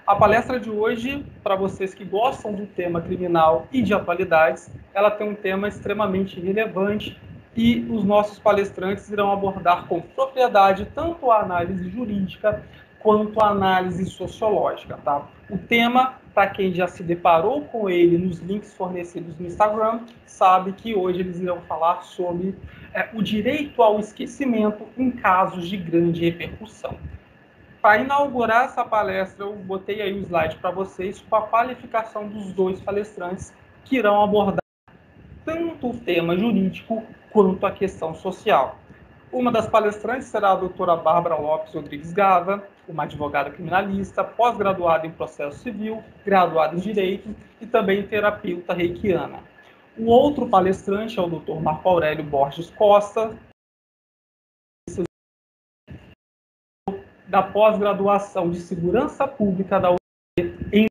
A palestra de hoje, para vocês que gostam do tema criminal e de atualidades, ela tem um tema extremamente relevante e os nossos palestrantes irão abordar com propriedade tanto a análise jurídica quanto a análise sociológica, tá? O tema, para quem já se deparou com ele nos links fornecidos no Instagram, sabe que hoje eles irão falar sobre o direito ao esquecimento em casos de grande repercussão. Para inaugurar essa palestra, eu botei aí o slide para vocês com a qualificação dos dois palestrantes que irão abordar tanto o tema jurídico quanto a questão social. Uma das palestrantes será a doutora Bárbara Lopes Rodrigues Gava, uma advogada criminalista, pós-graduada em processo civil, graduada em direito e também terapeuta reikiana. O outro palestrante é o doutor Marco Aurélio Borges Costa, da pós-graduação de segurança pública da UFG em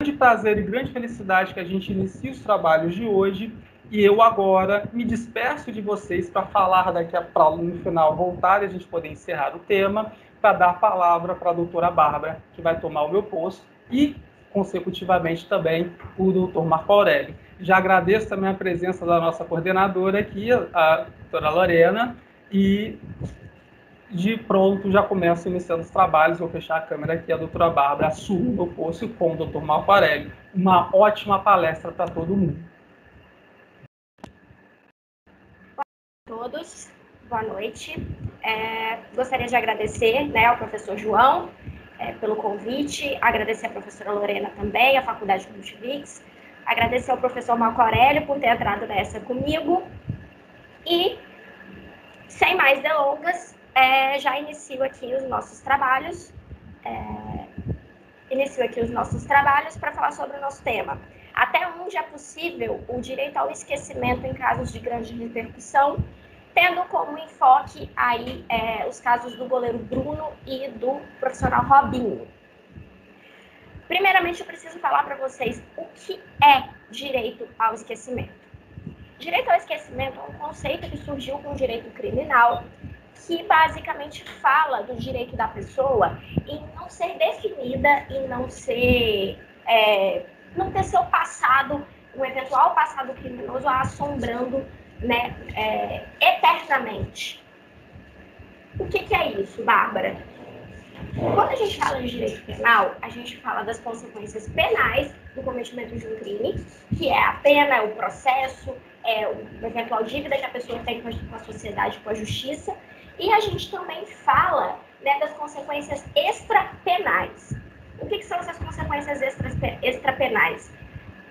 grande prazer e grande felicidade que a gente inicie os trabalhos de hoje. E eu agora me despeço de vocês para falar daqui para no final voltar e a gente poder encerrar o tema, para dar a palavra para a doutora Bárbara, que vai tomar o meu posto, e, consecutivamente, também o doutor Marco Aurélio. Já agradeço também a presença da nossa coordenadora aqui, a doutora Lorena, e de pronto já começo iniciando os trabalhos. Vou fechar a câmera aqui, a doutora Bárbara assume o meu posto com o doutor Marco Aurélio. Uma ótima palestra para todo mundo. Todos, boa noite. Gostaria de agradecer, ao professor João pelo convite, agradecer à professora Lorena também, à Faculdade Multivix, agradecer ao professor Marco Aurélio por ter entrado nessa comigo e, sem mais delongas, já inicio aqui os nossos trabalhos, para falar sobre o nosso tema. Até onde é possível o direito ao esquecimento em casos de grande repercussão, tendo como enfoque aí os casos do goleiro Bruno e do profissional Robinho. Primeiramente, eu preciso falar para vocês o que é direito ao esquecimento. Direito ao esquecimento é um conceito que surgiu com o direito criminal, que basicamente fala do direito da pessoa em não ser definida, em não ter seu passado, um eventual passado criminoso assombrando, eternamente. O que é isso, Bárbara? Quando a gente fala de direito penal, a gente fala das consequências penais do cometimento de um crime, que é a pena, é o processo, é o eventual dívida que a pessoa tem com a sociedade, com a justiça, e a gente também fala das consequências extrapenais. O que são essas consequências extrapenais?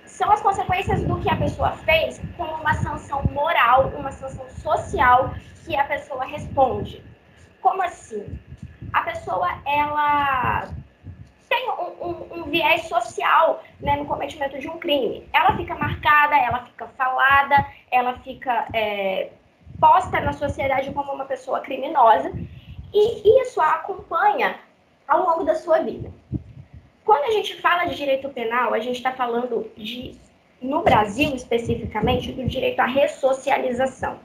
São as consequências do que a pessoa fez com uma sanção moral, uma sanção social que a pessoa responde. Como assim? A pessoa, ela tem um viés social, no cometimento de um crime. Ela fica marcada, ela fica falada, ela fica posta na sociedade como uma pessoa criminosa, e isso a acompanha ao longo da sua vida. Quando a gente fala de direito penal, a gente está falando no Brasil especificamente, do direito à ressocialização.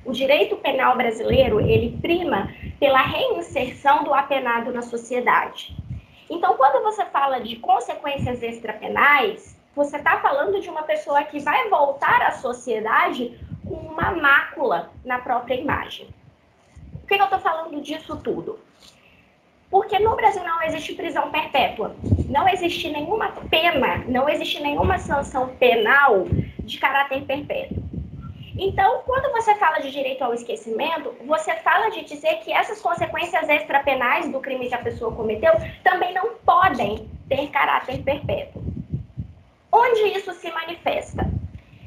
O direito penal brasileiro, ele prima pela reinserção do apenado na sociedade. Então, quando você fala de consequências extrapenais, você está falando de uma pessoa que vai voltar à sociedade com uma mácula na própria imagem. Por que eu estou falando disso tudo? Porque no Brasil não existe prisão perpétua, não existe nenhuma pena, não existe nenhuma sanção penal de caráter perpétuo. Então, quando você fala de direito ao esquecimento, você fala de dizer que essas consequências extrapenais do crime que a pessoa cometeu também não podem ter caráter perpétuo. Onde isso se manifesta?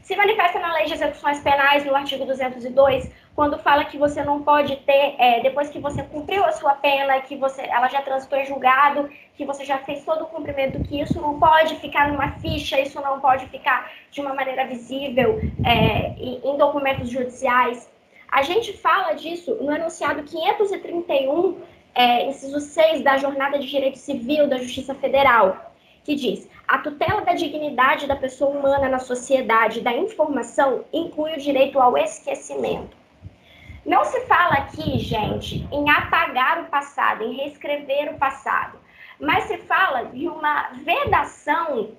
Se manifesta na Lei de Execuções Penais, no artigo 202, quando fala que você não pode ter, depois que você cumpriu a sua pena, que ela já transitou em julgado, que você já fez todo o cumprimento, que isso não pode ficar numa ficha, isso não pode ficar de uma maneira visível em documentos judiciais. A gente fala disso no enunciado 531, inciso 6 da Jornada de Direito Civil da Justiça Federal, que diz: a tutela da dignidade da pessoa humana na sociedade da informação inclui o direito ao esquecimento. Não se fala aqui, gente, em apagar o passado, em reescrever o passado, mas se fala de uma vedação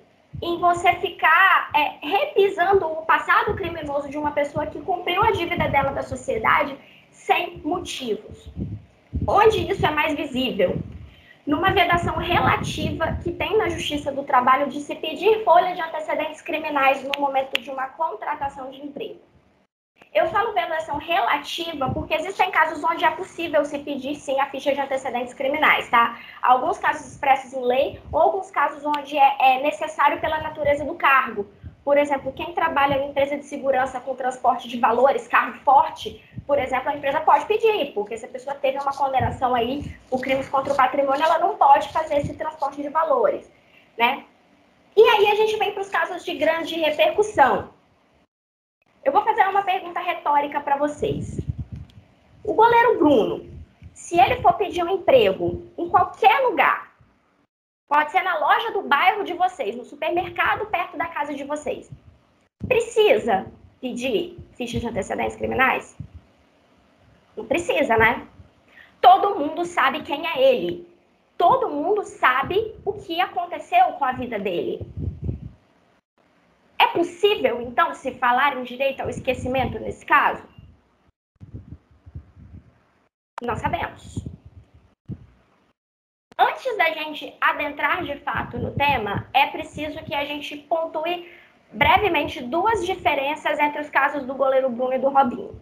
em você ficar repisando o passado criminoso de uma pessoa que cumpriu a dívida dela da sociedade sem motivos. Onde isso é mais visível? Numa vedação relativa que tem na Justiça do Trabalho de se pedir folha de antecedentes criminais no momento de uma contratação de emprego. Eu falo vedação relativa porque existem casos onde é possível se pedir, sim, a ficha de antecedentes criminais, tá? Alguns casos expressos em lei, ou alguns casos onde é necessário pela natureza do cargo. Por exemplo, quem trabalha em empresa de segurança com transporte de valores, carro forte, por exemplo, a empresa pode pedir, porque se a pessoa teve uma condenação aí por crimes contra o patrimônio, ela não pode fazer esse transporte de valores, né? E aí a gente vem para os casos de grande repercussão. Eu vou fazer uma pergunta retórica para vocês. O goleiro Bruno, se ele for pedir um emprego em qualquer lugar, pode ser na loja do bairro de vocês, no supermercado perto da casa de vocês, precisa pedir ficha de antecedentes criminais? Não precisa, né? Todo mundo sabe quem é ele. Todo mundo sabe o que aconteceu com a vida dele. É possível, então, se falar em direito ao esquecimento nesse caso? Não sabemos. Antes da gente adentrar de fato no tema, é preciso que a gente pontue brevemente duas diferenças entre os casos do goleiro Bruno e do Robinho.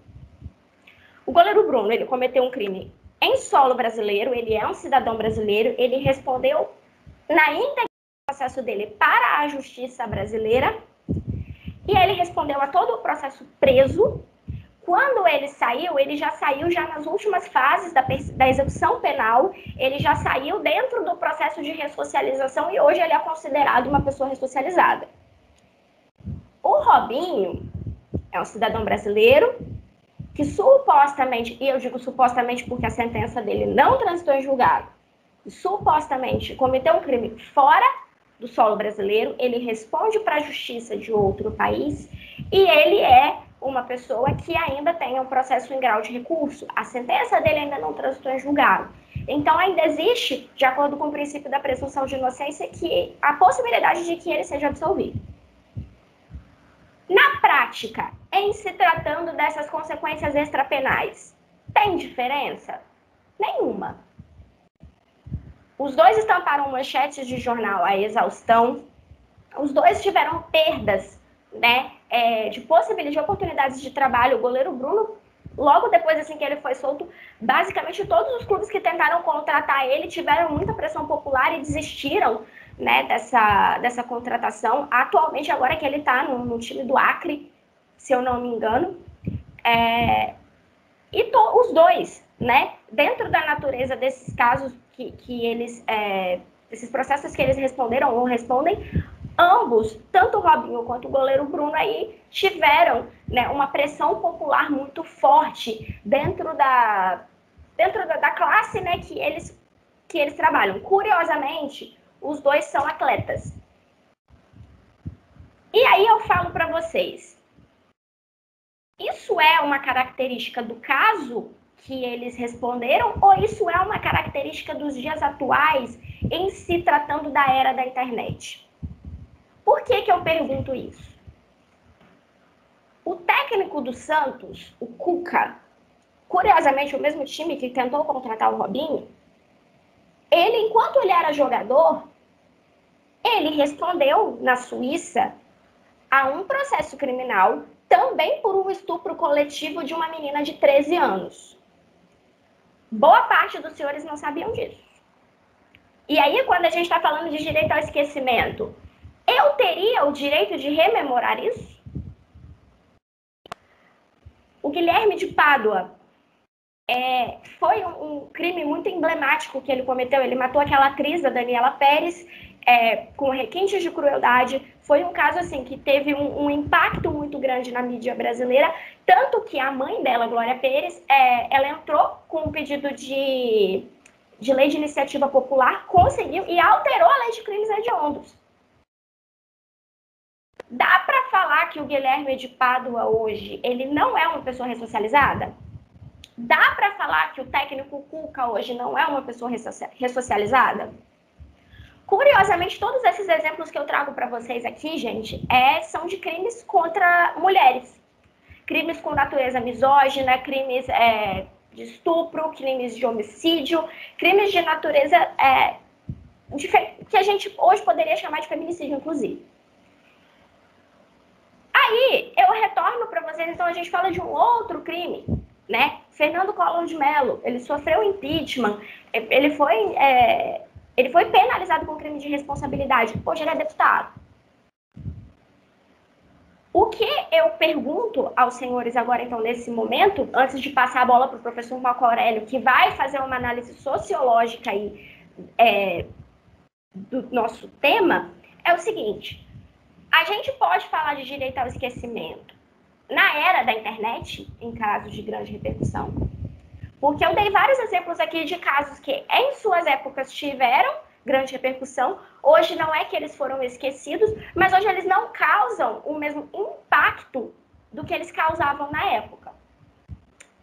O goleiro Bruno, ele cometeu um crime em solo brasileiro, ele é um cidadão brasileiro, ele respondeu na íntegra do processo dele para a justiça brasileira, e ele respondeu a todo o processo preso. Quando ele já saiu já nas últimas fases da execução penal, ele já saiu dentro do processo de ressocialização e hoje ele é considerado uma pessoa ressocializada. O Robinho é um cidadão brasileiro que supostamente, e eu digo supostamente porque a sentença dele não transitou em julgado, supostamente cometeu um crime fora do solo brasileiro, ele responde para a justiça de outro país e ele é uma pessoa que ainda tem um processo em grau de recurso. A sentença dele ainda não transitou em julgado. Então, ainda existe, de acordo com o princípio da presunção de inocência, que a possibilidade de que ele seja absolvido. Na prática, em se tratando dessas consequências extrapenais, tem diferença? Nenhuma. Os dois estamparam manchetes de jornal à exaustão, os dois tiveram perdas, né, de possibilidades, de oportunidades de trabalho. O goleiro Bruno, logo depois assim que ele foi solto, basicamente todos os clubes que tentaram contratar ele tiveram muita pressão popular e desistiram, né, dessa contratação. Atualmente, agora que ele está no time do Acre, se eu não me engano, os dois, né, dentro da natureza desses casos que eles, esses processos que eles responderam ou respondem, ambos, tanto o Robinho quanto o goleiro Bruno aí tiveram, né, uma pressão popular muito forte dentro da classe, né, que eles trabalham. Curiosamente, os dois são atletas. E aí eu falo para vocês, isso é uma característica do caso que eles responderam ou isso é uma característica dos dias atuais em se tratando da era da internet? Por que eu pergunto isso? O técnico do Santos, o Cuca, curiosamente o mesmo time que tentou contratar o Robinho, ele, enquanto ele era jogador, ele respondeu na Suíça a um processo criminal também por um estupro coletivo de uma menina de 13 anos. Boa parte dos senhores não sabiam disso. E aí, quando a gente está falando de direito ao esquecimento, eu teria o direito de rememorar isso? O Guilherme de Pádua foi um crime muito emblemático que ele cometeu. Ele matou aquela atriz, a Daniela Pérez, com requintes de crueldade. Foi um caso assim que teve um impacto muito grande na mídia brasileira, tanto que a mãe dela, Glória Pérez, ela entrou com um pedido de lei de iniciativa popular, conseguiu e alterou a lei de crimes hediondos. Dá para falar que o Guilherme de Pádua hoje, ele não é uma pessoa ressocializada? Dá para falar que o técnico Cuca hoje não é uma pessoa ressocializada? Curiosamente, todos esses exemplos que eu trago para vocês aqui, gente, são de crimes contra mulheres. Crimes com natureza misógina, crimes de estupro, crimes de homicídio, crimes de natureza que a gente hoje poderia chamar de feminicídio, inclusive. Aí, eu retorno para vocês, então a gente fala de um outro crime, né? Fernando Collor de Mello, ele sofreu impeachment, ele foi penalizado com crime de responsabilidade, hoje ele é deputado. O que eu pergunto aos senhores agora, então, nesse momento, antes de passar a bola para o professor Marco Aurélio, que vai fazer uma análise sociológica aí, do nosso tema, é o seguinte: a gente pode falar de direito ao esquecimento na era da internet, em casos de grande repercussão? Porque eu dei vários exemplos aqui de casos que, em suas épocas, tiveram grande repercussão. Hoje não é que eles foram esquecidos, mas hoje eles não causam o mesmo impacto do que eles causavam na época.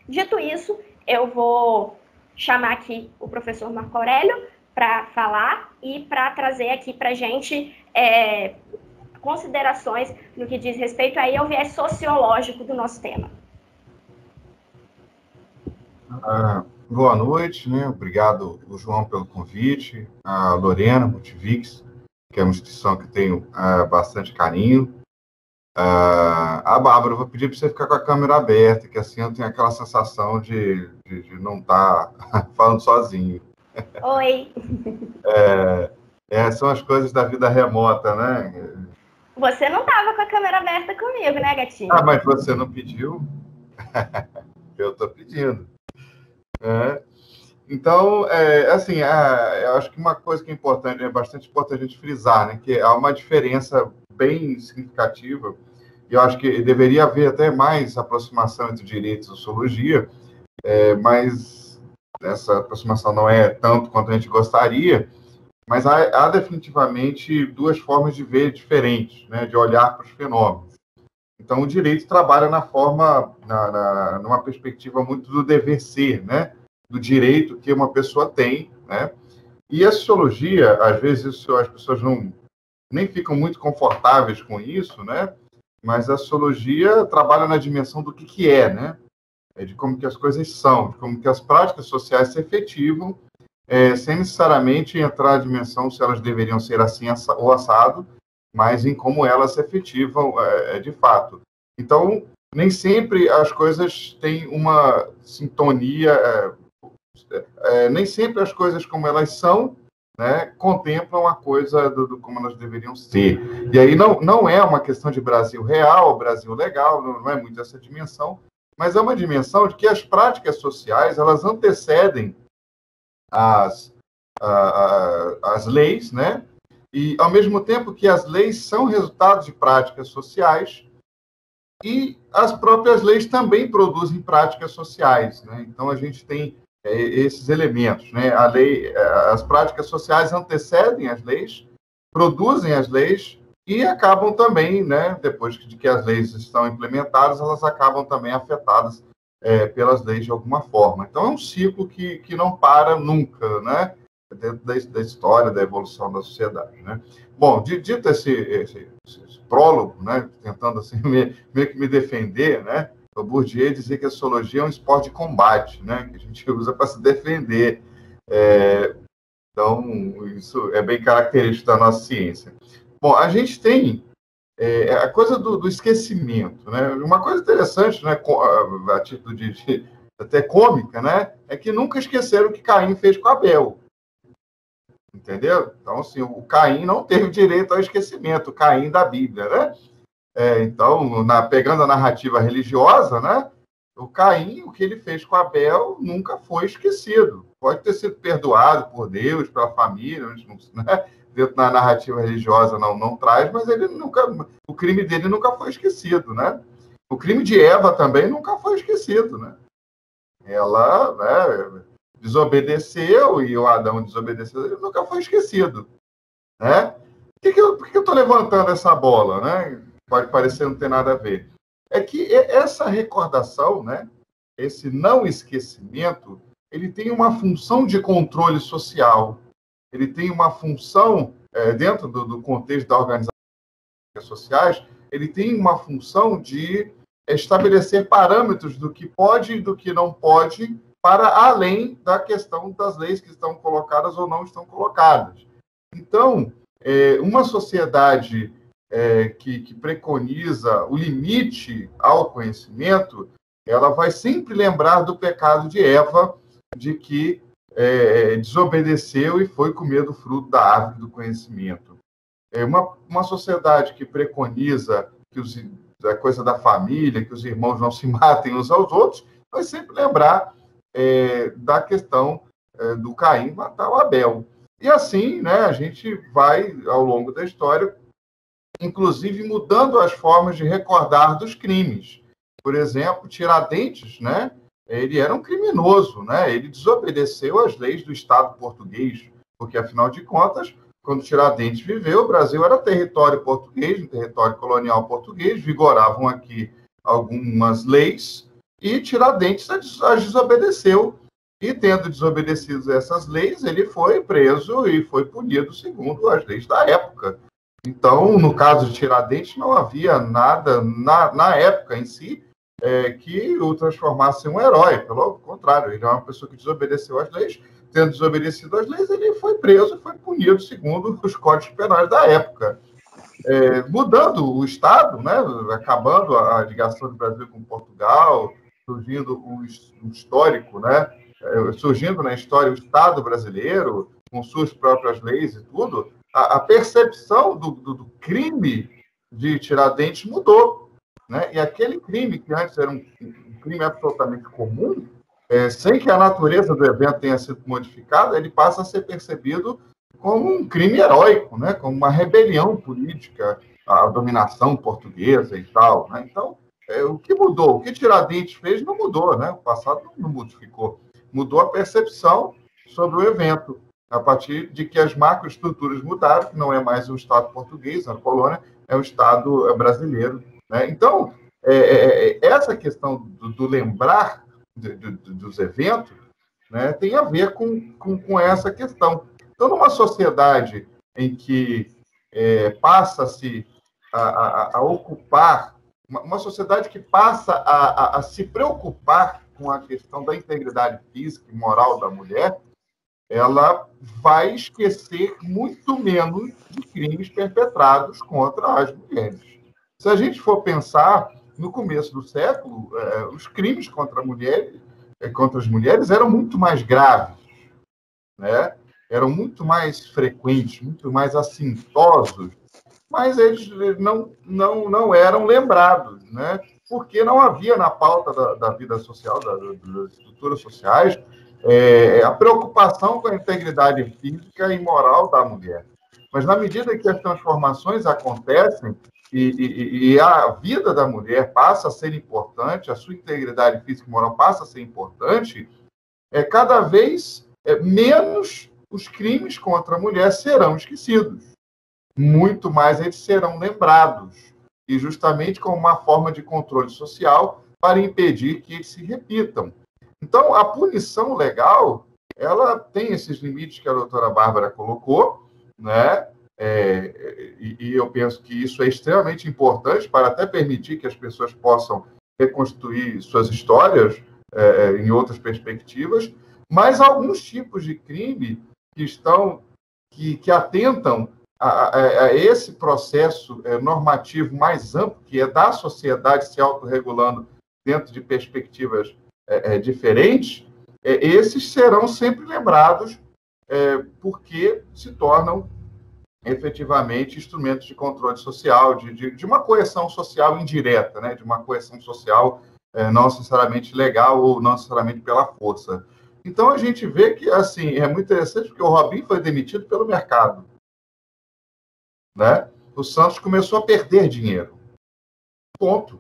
Dito isso, eu vou chamar aqui o professor Marco Aurélio para falar e para trazer aqui para a gente considerações no que diz respeito aí ao viés sociológico do nosso tema. Boa noite, né? Obrigado, João, pelo convite. A Lorena Multivix, que é uma instituição que tenho bastante carinho. A Bárbara, eu vou pedir para você ficar com a câmera aberta, que assim eu tenho aquela sensação de não estar falando sozinho. Oi. São as coisas da vida remota, né? Você não estava com a câmera aberta comigo, né, gatinho? Mas você não pediu? Eu estou pedindo. Então, assim, eu acho que uma coisa que é importante, é bastante importante a gente frisar, né, que há uma diferença bem significativa, e eu acho que deveria haver até mais aproximação entre direito e sociologia, mas essa aproximação não é tanto quanto a gente gostaria, mas há definitivamente duas formas de ver diferentes, né, de olhar para os fenômenos. Então, o direito trabalha numa perspectiva muito do dever ser, né? Do direito que uma pessoa tem, né? E a sociologia, às vezes, as pessoas nem ficam muito confortáveis com isso, né? Mas a sociologia trabalha na dimensão do que é, né? De como que as coisas são, de como que as práticas sociais se efetivam, sem necessariamente entrar na dimensão se elas deveriam ser assim ou assado, mas em como elas se efetivam de fato. Então, nem sempre as coisas têm uma sintonia, nem sempre as coisas como elas são, né, contemplam a coisa do como elas deveriam ser. E aí não é uma questão de Brasil real, Brasil legal, não é muito essa dimensão, mas é uma dimensão de que as práticas sociais, elas antecedem as leis, né? E, ao mesmo tempo que as leis são resultado de práticas sociais, e as próprias leis também produzem práticas sociais, né? Então, a gente tem esses elementos, né? A lei, as práticas sociais antecedem as leis, produzem as leis e acabam também, né? Depois de que as leis estão implementadas, elas acabam também afetadas pelas leis de alguma forma. Então, é um ciclo que não para nunca, né? Dentro da história, da evolução da sociedade, né? Bom, dito esse prólogo, né, tentando assim, meio que me defender, né, o Bourdieu dizia que a sociologia é um esporte de combate, né, que a gente usa para se defender. Então, isso é bem característico da nossa ciência. Bom, a gente tem a coisa do esquecimento, né? Uma coisa interessante, né, a título de até cômica, né, é que nunca esqueceram o que Caim fez com Abel. Entendeu? Então, assim, o Caim não teve direito ao esquecimento, o Caim da Bíblia, né? Então, pegando a narrativa religiosa, né? O Caim, o que ele fez com Abel, nunca foi esquecido. Pode ter sido perdoado por Deus, pela família, né? Dentro da narrativa religiosa não traz, mas o crime dele nunca foi esquecido, né? O crime de Eva também nunca foi esquecido, né? Ela, né, desobedeceu e o Adão desobedeceu, ele nunca foi esquecido, né? Por que eu estou levantando essa bola, né? Pode parecer não ter nada a ver. É que essa recordação, né, esse não esquecimento, ele tem uma função de controle social, ele tem uma função, dentro do contexto da organização sociais, ele tem uma função de estabelecer parâmetros do que pode e do que não pode, para além da questão das leis que estão colocadas ou não estão colocadas. Então, uma sociedade que preconiza o limite ao conhecimento, ela vai sempre lembrar do pecado de Eva, de que desobedeceu e foi comer do fruto da árvore do conhecimento. Uma sociedade que preconiza a coisa da família, que os irmãos não se matem uns aos outros, vai sempre lembrar da questão do Caim matar o Abel. E assim, né, a gente vai, ao longo da história, inclusive mudando as formas de recordar dos crimes. Por exemplo, Tiradentes, né, ele era um criminoso, né, ele desobedeceu às leis do Estado português, porque, afinal de contas, quando Tiradentes viveu, o Brasil era território português, um território colonial português, vigoravam aqui algumas leis, e Tiradentes as desobedeceu. E, tendo desobedecido essas leis, ele foi preso e foi punido segundo as leis da época. Então, no caso de Tiradentes, não havia nada, na época em si, que o transformasse em um herói. Pelo contrário, ele é uma pessoa que desobedeceu às leis. Tendo desobedecido às leis, ele foi preso e foi punido segundo os códigos penais da época. Mudando o Estado, né, acabando a ligação do Brasil com Portugal, surgindo um histórico, né, surgindo na história o Estado brasileiro, com suas próprias leis e tudo, a percepção do crime de Tiradentes mudou. Né? E aquele crime, que antes era um crime absolutamente comum, sem que a natureza do evento tenha sido modificada, ele passa a ser percebido como um crime heróico, né? Como uma rebelião política à dominação portuguesa e tal. Né? Então, o que mudou? O que Tiradentes fez não mudou, né? O passado não modificou. Mudou a percepção sobre o evento, a partir de que as macroestruturas mudaram, que não é mais o Estado português, a colônia, é o Estado brasileiro. Né? Então, essa questão do lembrar dos eventos, né, tem a ver com essa questão. Então, numa sociedade em que passa-se a ocupar, uma sociedade que passa a se preocupar com a questão da integridade física e moral da mulher, ela vai esquecer muito menos de crimes perpetrados contra as mulheres. Se a gente for pensar, no começo do século, os crimes contra as mulheres eram muito mais graves, né? Eram muito mais frequentes, muito mais assintosos, mas eles não eram lembrados, né? Porque não havia na pauta da vida social, das estruturas sociais, a preocupação com a integridade física e moral da mulher. Mas, na medida que as transformações acontecem e a vida da mulher passa a ser importante, a sua integridade física e moral passa a ser importante, cada vez menos os crimes contra a mulher serão esquecidos. Muito mais eles serão lembrados, e justamente como uma forma de controle social para impedir que eles se repitam. Então, a punição legal, ela tem esses limites que a doutora Bárbara colocou, né? E eu penso que isso é extremamente importante para até permitir que as pessoas possam reconstruir suas histórias em outras perspectivas, mas alguns tipos de crime que atentam a esse processo normativo mais amplo, que é da sociedade se autorregulando dentro de perspectivas diferentes, esses serão sempre lembrados porque se tornam efetivamente instrumentos de controle social, de uma coerção social indireta, né? De uma coerção social não necessariamente legal ou não necessariamente pela força. Então, a gente vê que assim, é muito interessante porque o Robinho foi demitido pelo mercado. Né? O Santos começou a perder dinheiro. Ponto.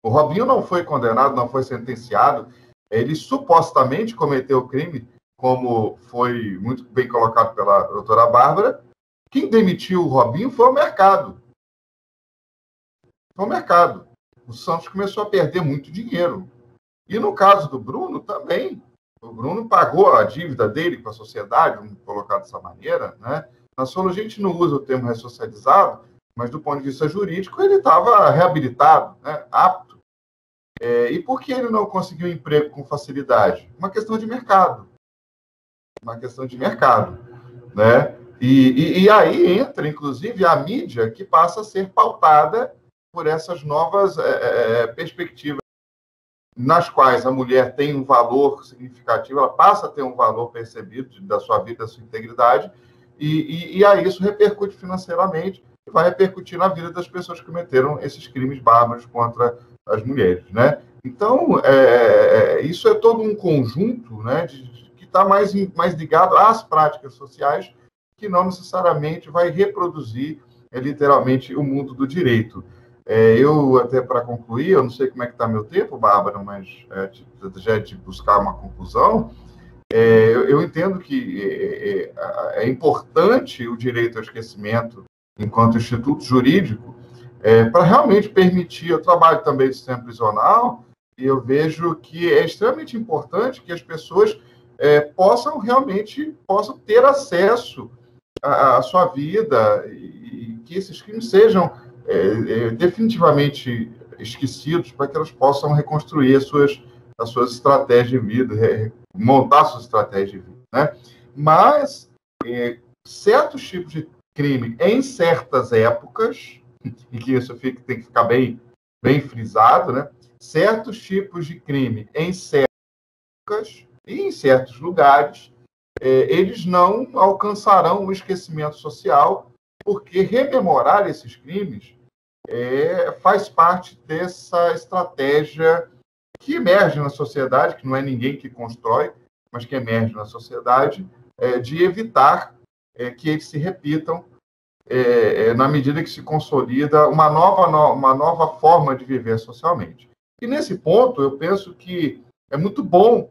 O Robinho não foi condenado, não foi sentenciado. Ele supostamente cometeu o crime, como foi muito bem colocado pela doutora Bárbara. Quem demitiu o Robinho foi o mercado. Foi o mercado. O Santos começou a perder muito dinheiro. E no caso do Bruno, também. O Bruno pagou a dívida dele com a sociedade, vamos colocar dessa maneira, né? Na sociologia, a gente não usa o termo ressocializado, mas do ponto de vista jurídico, ele estava reabilitado, né? Apto. E por que ele não conseguiu emprego com facilidade? Uma questão de mercado. Uma questão de mercado, né? E aí entra, inclusive, a mídia, que passa a ser pautada por essas novas perspectivas, nas quais a mulher tem um valor significativo, ela passa a ter um valor percebido da sua vida, da sua integridade, e aí isso repercute financeiramente, e vai repercutir na vida das pessoas que cometeram esses crimes bárbaros contra as mulheres, né? Então, isso é todo um conjunto, né, que está mais ligado às práticas sociais, que não necessariamente vai reproduzir, literalmente, o mundo do direito. Eu, até para concluir, eu não sei como é que está meu tempo, Bárbara, mas já de buscar uma conclusão, eu entendo que é importante o direito ao esquecimento enquanto instituto jurídico, para realmente permitir o trabalho também do sistema prisional, e eu vejo que é extremamente importante que as pessoas possam ter acesso à sua vida e que esses crimes sejam definitivamente esquecidos, para que elas possam reconstruir as suas estratégias de vida, montar suas estratégias de vida, né? Mas certos tipos de crime em certas épocas, e que isso tem que ficar bem frisado, né? Certos tipos de crime em certas épocas e em certos lugares, eles não alcançarão o esquecimento social, porque rememorar esses crimes faz parte dessa estratégia que emerge na sociedade, que não é ninguém que constrói, mas que emerge na sociedade, de evitar que eles se repitam na medida que se consolida uma nova forma de viver socialmente. E nesse ponto, eu penso que é muito bom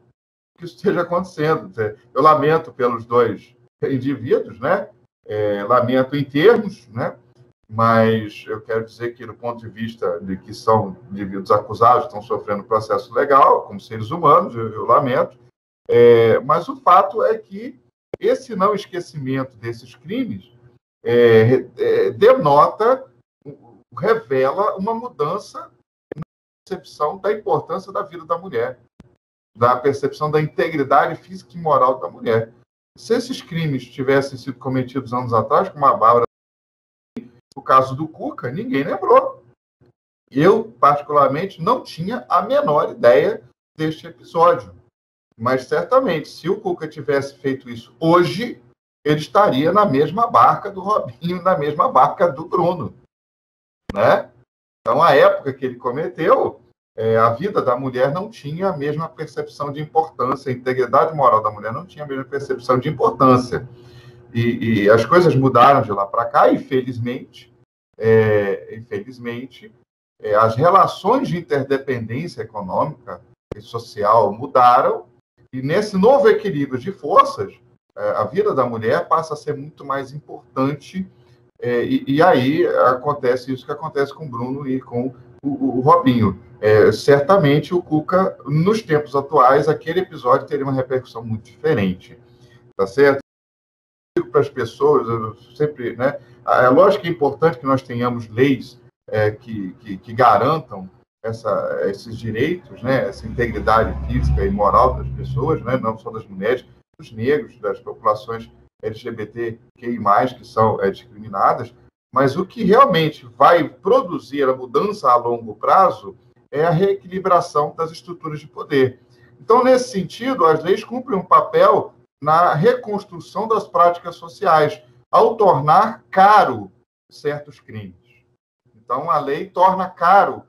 que isso esteja acontecendo. Eu lamento pelos dois indivíduos, né? Lamento em termos, né? Mas eu quero dizer que, do ponto de vista de que são indivíduos acusados, estão sofrendo processo legal, como seres humanos, eu lamento. Mas o fato é que esse não esquecimento desses crimes revela uma mudança na percepção da importância da vida da mulher, da percepção da integridade física e moral da mulher. Se esses crimes tivessem sido cometidos anos atrás, como a Bárbara, o caso do Cuca, ninguém lembrou. Eu, particularmente, não tinha a menor ideia deste episódio. Mas, certamente, se o Cuca tivesse feito isso hoje, ele estaria na mesma barca do Robinho, na mesma barca do Bruno, né? Então, a época que ele cometeu, a vida da mulher não tinha a mesma percepção de importância, a integridade moral da mulher não tinha a mesma percepção de importância. E as coisas mudaram de lá para cá, infelizmente, as relações de interdependência econômica e social mudaram, e nesse novo equilíbrio de forças, a vida da mulher passa a ser muito mais importante, e aí acontece isso que acontece com o Bruno e com o Robinho. Certamente o Cuca, nos tempos atuais, aquele episódio teria uma repercussão muito diferente, tá certo? Para as pessoas, eu sempre, né? É lógico que é importante que nós tenhamos leis que garantam esses direitos, né? Essa integridade física e moral das pessoas, né? Não só das mulheres, dos negros, das populações LGBTQI+, que são discriminadas, mas o que realmente vai produzir a mudança a longo prazo é a reequilibração das estruturas de poder. Então, nesse sentido, as leis cumprem um papel na reconstrução das práticas sociais, ao tornar caro certos crimes. Então, a lei torna caro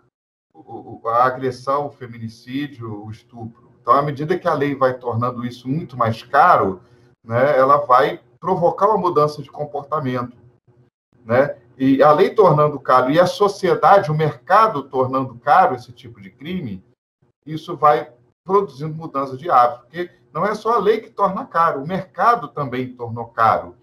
a agressão, o feminicídio, o estupro. Então, à medida que a lei vai tornando isso muito mais caro, né, ela vai provocar uma mudança de comportamento, né? E a lei tornando caro e a sociedade, o mercado tornando caro esse tipo de crime, isso vai produzindo mudança de hábito, porque não é só a lei que torna caro, o mercado também tornou caro.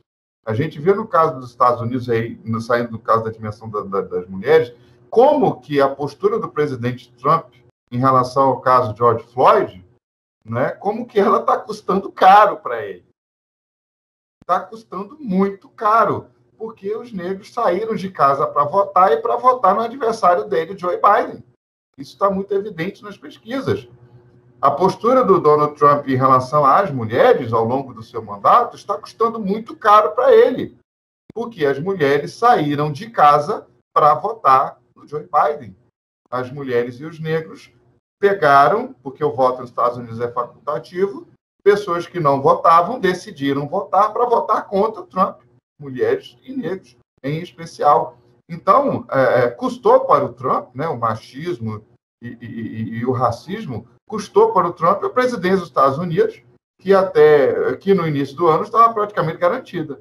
A gente vê no caso dos Estados Unidos, aí, saindo do caso da dimensão das mulheres, como que a postura do presidente Trump em relação ao caso George Floyd, né, como que ela está custando caro para ele. Está custando muito caro, porque os negros saíram de casa para votar e para votar no adversário dele, Joe Biden. Isso está muito evidente nas pesquisas. A postura do Donald Trump em relação às mulheres ao longo do seu mandato está custando muito caro para ele, porque as mulheres saíram de casa para votar no Joe Biden. As mulheres e os negros pegaram, porque o voto nos Estados Unidos é facultativo, pessoas que não votavam decidiram votar para votar contra o Trump, mulheres e negros em especial. Então, custou para o Trump, né, o machismo e o racismo, custou para o Trump a presidência dos Estados Unidos, que no início do ano estava praticamente garantida.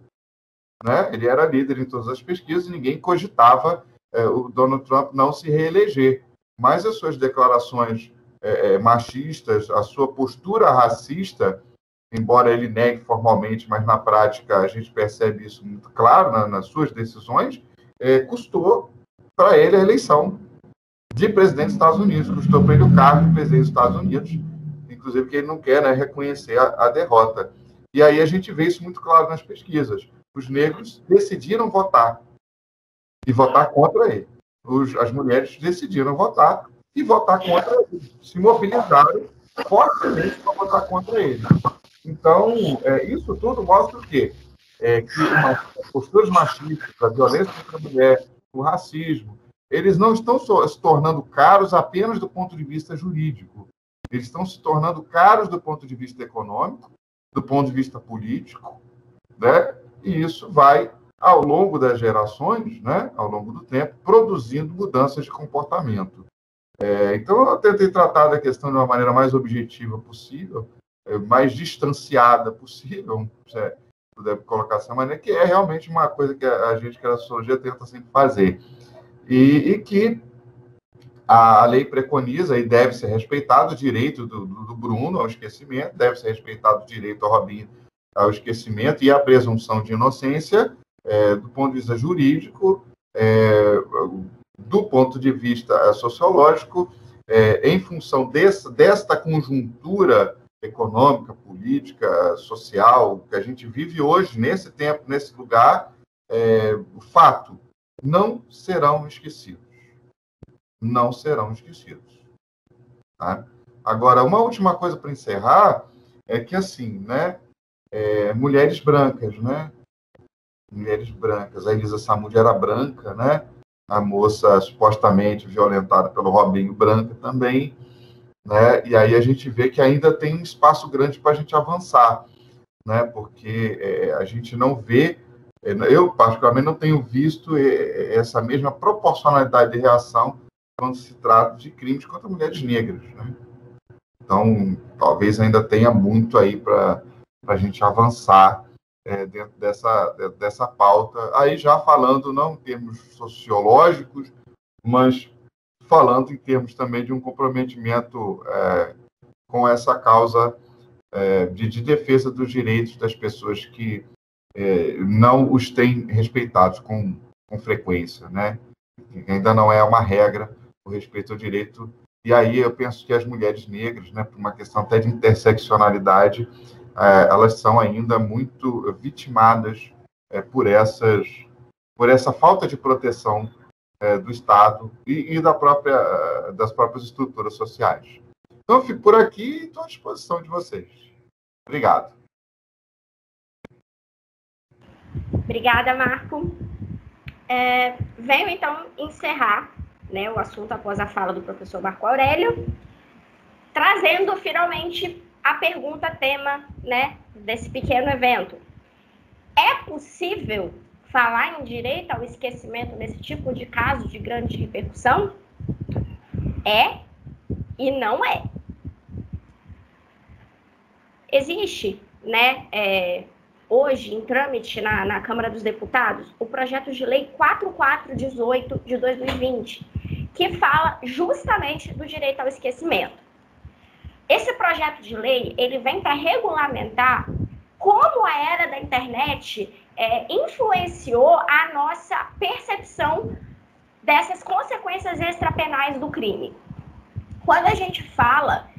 Né? Ele era líder em todas as pesquisas e ninguém cogitava o Donald Trump não se reeleger. Mas as suas declarações machistas, a sua postura racista, embora ele negue formalmente, mas na prática a gente percebe isso muito claro nas suas decisões, custou para ele a eleição de presidente dos Estados Unidos, custou para ele o cargo de presidente dos Estados Unidos, inclusive que ele não quer, né, reconhecer a derrota. E aí a gente vê isso muito claro nas pesquisas. Os negros decidiram votar e votar contra ele. As mulheres decidiram votar e votar contra ele. Se mobilizaram fortemente para votar contra ele. Então, isso tudo mostra o quê? Que as posturas machistas, a violência contra a mulher, o racismo, eles não estão se tornando caros apenas do ponto de vista jurídico. Eles estão se tornando caros do ponto de vista econômico, do ponto de vista político, né? E isso vai, ao longo das gerações, né, ao longo do tempo, produzindo mudanças de comportamento. Então, eu tentei tratar da questão de uma maneira mais objetiva possível, mais distanciada possível, se puder colocar dessa maneira, que é realmente uma coisa que a gente, que a sociologia, tenta sempre fazer. E que a lei preconiza e deve ser respeitado o direito do Bruno ao esquecimento, deve ser respeitado o direito ao Robinho ao esquecimento e à presunção de inocência, do ponto de vista jurídico, do ponto de vista sociológico, em função desta conjuntura econômica, política, social que a gente vive hoje, nesse tempo, nesse lugar, o fato, não serão esquecidos. Não serão esquecidos. Tá? Agora, uma última coisa para encerrar é que, assim, né, mulheres brancas, né? Mulheres brancas. A Elisa Samúdio era branca, né? A moça supostamente violentada pelo Robinho, branca também, né? E aí a gente vê que ainda tem um espaço grande para a gente avançar, né? Porque a gente não vê, eu particularmente não tenho visto essa mesma proporcionalidade de reação quando se trata de crimes contra mulheres negras, né? Então, talvez ainda tenha muito aí para a gente avançar dentro dessa pauta. Aí já falando não em termos sociológicos, mas falando em termos também de um comprometimento com essa causa de defesa dos direitos das pessoas que não os têm respeitados com frequência, né? Ainda não é uma regra o respeito ao direito. E aí eu penso que as mulheres negras, né, por uma questão até de interseccionalidade, elas são ainda muito vitimadas por essa falta de proteção do Estado e das próprias estruturas sociais. Então, eu fico por aqui e estou à disposição de vocês. Obrigado. Obrigada, Marco. Venho, então, encerrar, né, o assunto após a fala do professor Marco Aurélio, trazendo, finalmente, a pergunta tema, né, desse pequeno evento. É possível falar em direito ao esquecimento nesse tipo de caso de grande repercussão? É e não é. Existe, né, hoje em trâmite na Câmara dos Deputados o projeto de lei 4418 de 2020, que fala justamente do direito ao esquecimento. Esse projeto de lei, ele vem para regulamentar como a era da internet influenciou a nossa percepção dessas consequências extrapenais do crime. Quando a gente fala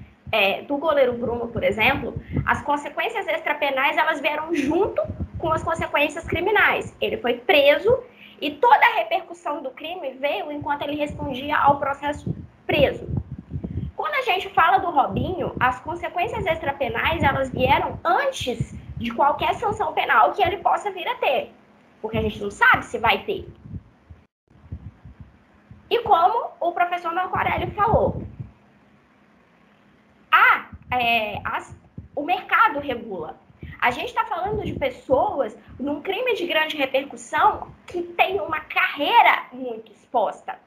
do goleiro Bruno, por exemplo, as consequências extrapenais, elas vieram junto com as consequências criminais. Ele foi preso e toda a repercussão do crime veio enquanto ele respondia ao processo preso. Quando a gente fala do Robinho, as consequências extrapenais, elas vieram antes de qualquer sanção penal que ele possa vir a ter, porque a gente não sabe se vai ter. E como o professor Marco Aurélio falou, o mercado regula. A gente está falando de pessoas num crime de grande repercussão que tem uma carreira muito exposta.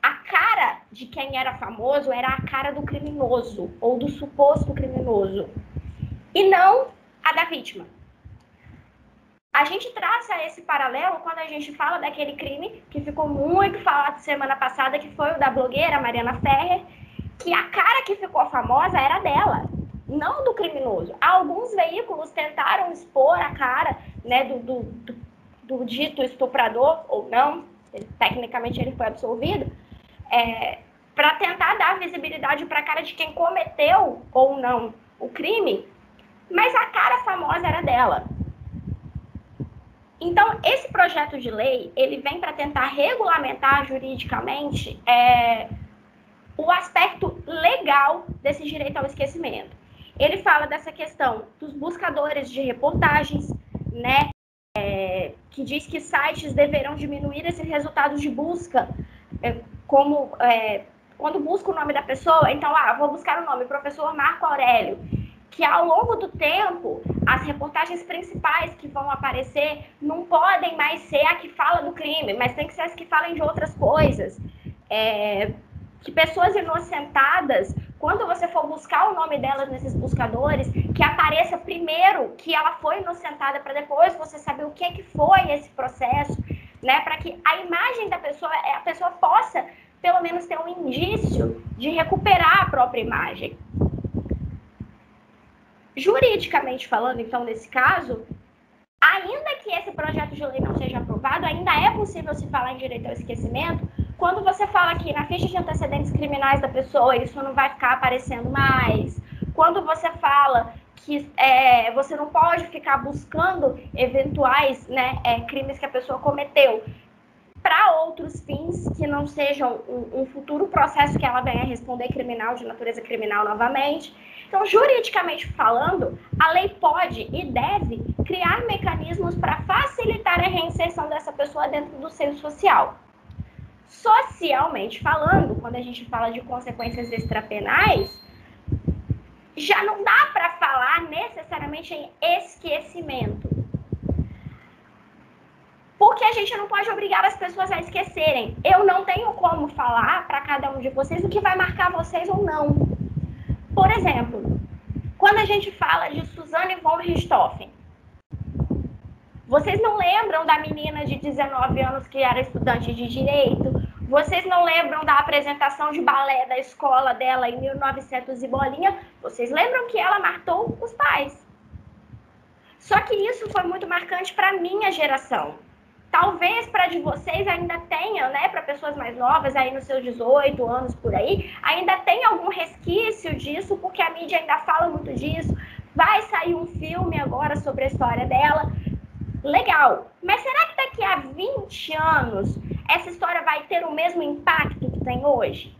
A cara de quem era famoso era a cara do criminoso ou do suposto criminoso e não a da vítima. A gente traça esse paralelo quando a gente fala daquele crime que ficou muito falado semana passada, que foi o da blogueira Mariana Ferrer, que a cara que ficou famosa era dela, não do criminoso. Alguns veículos tentaram expor a cara, né, do dito estuprador, ou não, tecnicamente ele foi absolvido, para tentar dar visibilidade para a cara de quem cometeu ou não o crime, mas a cara famosa era dela. Então, esse projeto de lei, ele vem para tentar regulamentar juridicamente o aspecto legal desse direito ao esquecimento. Ele fala dessa questão dos buscadores de reportagens, né, que diz que sites deverão diminuir esses resultados de busca, quando busca o nome da pessoa, então, vou buscar o nome, professor Marco Aurélio, que ao longo do tempo, as reportagens principais que vão aparecer não podem mais ser a que fala do crime, mas tem que ser as que falam de outras coisas. Que pessoas inocentadas, quando você for buscar o nome delas nesses buscadores, que apareça primeiro que ela foi inocentada, para depois você saber o que foi esse processo, né? Para que a imagem da pessoa, a pessoa possa, pelo menos, ter um indício de recuperar a própria imagem. Juridicamente falando, então, nesse caso, ainda que esse projeto de lei não seja aprovado, ainda é possível se falar em direito ao esquecimento, quando você fala que na ficha de antecedentes criminais da pessoa isso não vai ficar aparecendo mais, quando você fala que você não pode ficar buscando eventuais, né, crimes que a pessoa cometeu para outros fins que não sejam um futuro processo que ela venha responder criminal, de natureza criminal novamente. Então, juridicamente falando, a lei pode e deve criar mecanismos para facilitar a reinserção dessa pessoa dentro do seio social. Socialmente falando, quando a gente fala de consequências extrapenais, já não dá para falar necessariamente em esquecimento. Porque a gente não pode obrigar as pessoas a esquecerem. Eu não tenho como falar para cada um de vocês o que vai marcar vocês ou não. Por exemplo, quando a gente fala de Suzane von Richthofen, vocês não lembram da menina de 19 anos que era estudante de direito? Vocês não lembram da apresentação de balé da escola dela em 1900 e bolinha? Vocês lembram que ela matou os pais. Só que isso foi muito marcante para a minha geração. Talvez para de vocês ainda tenham, né, para pessoas mais novas, aí nos seus 18 anos por aí, ainda tem algum resquício disso, porque a mídia ainda fala muito disso. Vai sair um filme agora sobre a história dela. Legal. Mas será que daqui a 20 anos essa história vai ter o mesmo impacto que tem hoje?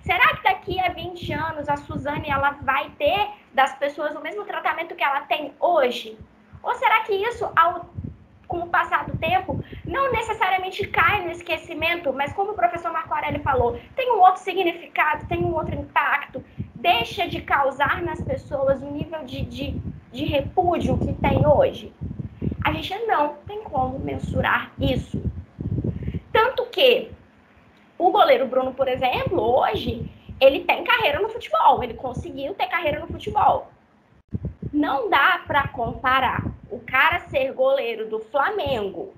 Será que daqui a 20 anos a Suzane ela vai ter das pessoas o mesmo tratamento que ela tem hoje? Ou será que isso, com o passar do tempo, não necessariamente cai no esquecimento, mas como o professor Marco Aurélio falou, tem um outro significado, tem um outro impacto, deixa de causar nas pessoas o nível de repúdio que tem hoje? A gente não tem como mensurar isso. Tanto que o goleiro Bruno, por exemplo, hoje, ele tem carreira no futebol, ele conseguiu ter carreira no futebol. Não dá para comparar o cara ser goleiro do Flamengo,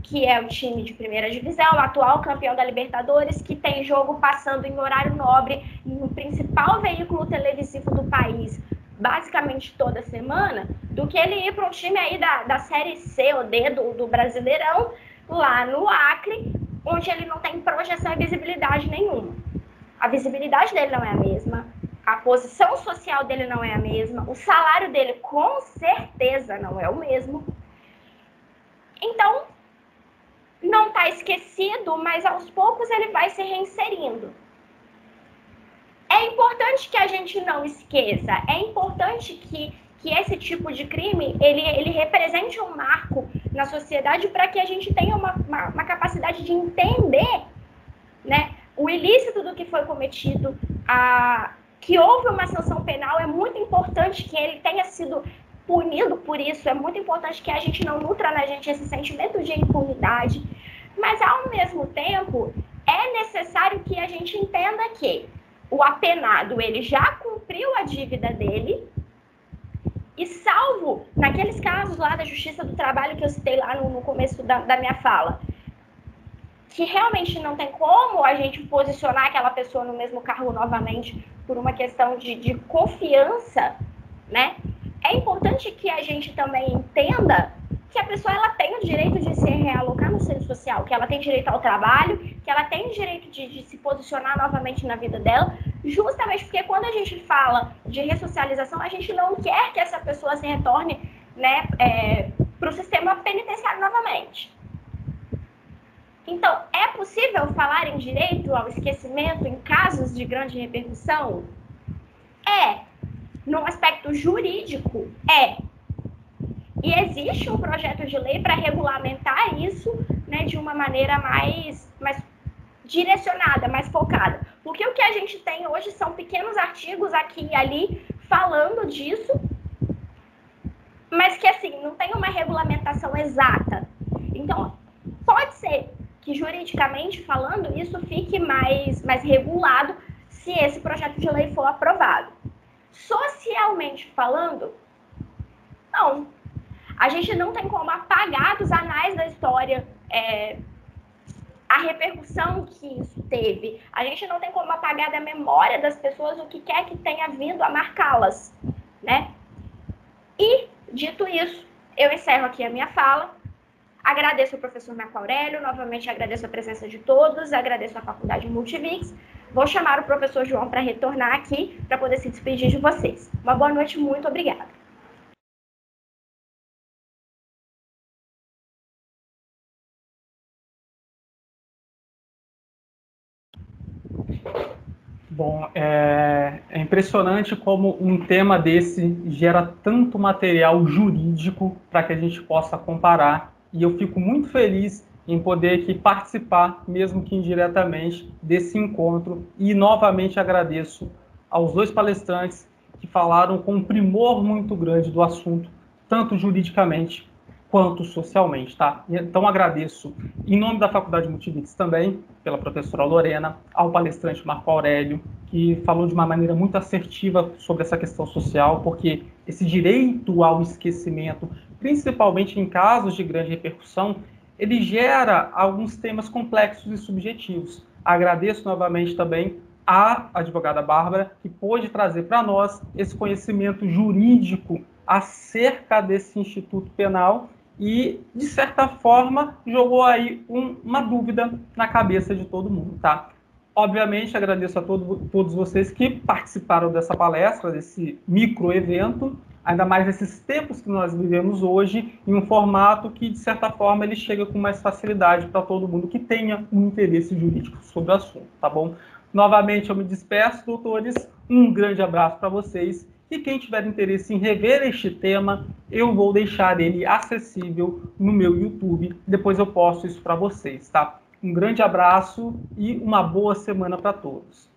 que é o time de primeira divisão, o atual campeão da Libertadores, que tem jogo passando em horário nobre no principal veículo televisivo do país, basicamente toda semana, do que ele ir para um time aí da Série C ou D do Brasileirão, lá no Acre, onde ele não tem projeção e visibilidade nenhuma. a visibilidade dele não é a mesma, a posição social dele não é a mesma, o salário dele com certeza não é o mesmo. Então, não está esquecido, mas aos poucos ele vai se reinserindo. É importante que a gente não esqueça, é importante que esse tipo de crime, ele represente um marco na sociedade para que a gente tenha uma capacidade de entender, né, o ilícito do que foi cometido, que houve uma sanção penal, é muito importante que ele tenha sido punido por isso, é muito importante que a gente não nutra na gente esse sentimento de impunidade, mas ao mesmo tempo é necessário que a gente entenda que o apenado, ele já cumpriu a dívida dele, e salvo naqueles casos lá da Justiça do Trabalho que eu citei lá no começo da minha fala, que realmente não tem como a gente posicionar aquela pessoa no mesmo cargo novamente por uma questão de confiança, né? É importante que a gente também entenda que a pessoa ela tem o direito de se realocar no centro social, que ela tem direito ao trabalho, que ela tem direito de se posicionar novamente na vida dela, justamente porque quando a gente fala de ressocialização, a gente não quer que essa pessoa se retorne, né, para o sistema penitenciário novamente. Então, é possível falar em direito ao esquecimento em casos de grande repercussão? É. No aspecto jurídico, é. E existe um projeto de lei para regulamentar isso, né, de uma maneira mais direcionada, mais focada. Porque o que a gente tem hoje são pequenos artigos aqui e ali falando disso, mas que, assim, não tem uma regulamentação exata. Então, pode ser que, juridicamente falando, isso fique mais regulado se esse projeto de lei for aprovado. Socialmente falando, não. A gente não tem como apagar dos anais da história a repercussão que isso teve. A gente não tem como apagar da memória das pessoas o que quer que tenha vindo a marcá-las, né? E, dito isso, eu encerro aqui a minha fala. Agradeço ao professor Marco Aurélio, novamente agradeço a presença de todos, agradeço à Faculdade Multimix. Vou chamar o professor João para retornar aqui, para poder se despedir de vocês. Uma boa noite, muito obrigada. Bom, é impressionante como um tema desse gera tanto material jurídico para que a gente possa comparar. E eu fico muito feliz em poder aqui participar, mesmo que indiretamente, desse encontro. E novamente agradeço aos dois palestrantes que falaram com um primor muito grande do assunto, tanto juridicamente quanto socialmente, tá? Então agradeço em nome da Faculdade Multimix também, pela professora Lorena, ao palestrante Marco Aurélio, que falou de uma maneira muito assertiva sobre essa questão social, porque esse direito ao esquecimento, principalmente em casos de grande repercussão, ele gera alguns temas complexos e subjetivos. Agradeço novamente também à advogada Bárbara, que pôde trazer para nós esse conhecimento jurídico acerca desse instituto penal e, de certa forma, jogou aí uma dúvida na cabeça de todo mundo, tá? Obviamente, agradeço a todos vocês que participaram dessa palestra, desse microevento, ainda mais nesses tempos que nós vivemos hoje, em um formato que, de certa forma, ele chega com mais facilidade para todo mundo que tenha um interesse jurídico sobre o assunto, tá bom? Novamente, eu me despeço, doutores, um grande abraço para vocês. E quem tiver interesse em rever este tema, eu vou deixar ele acessível no meu YouTube. Depois eu posto isso para vocês, tá? Um grande abraço e uma boa semana para todos.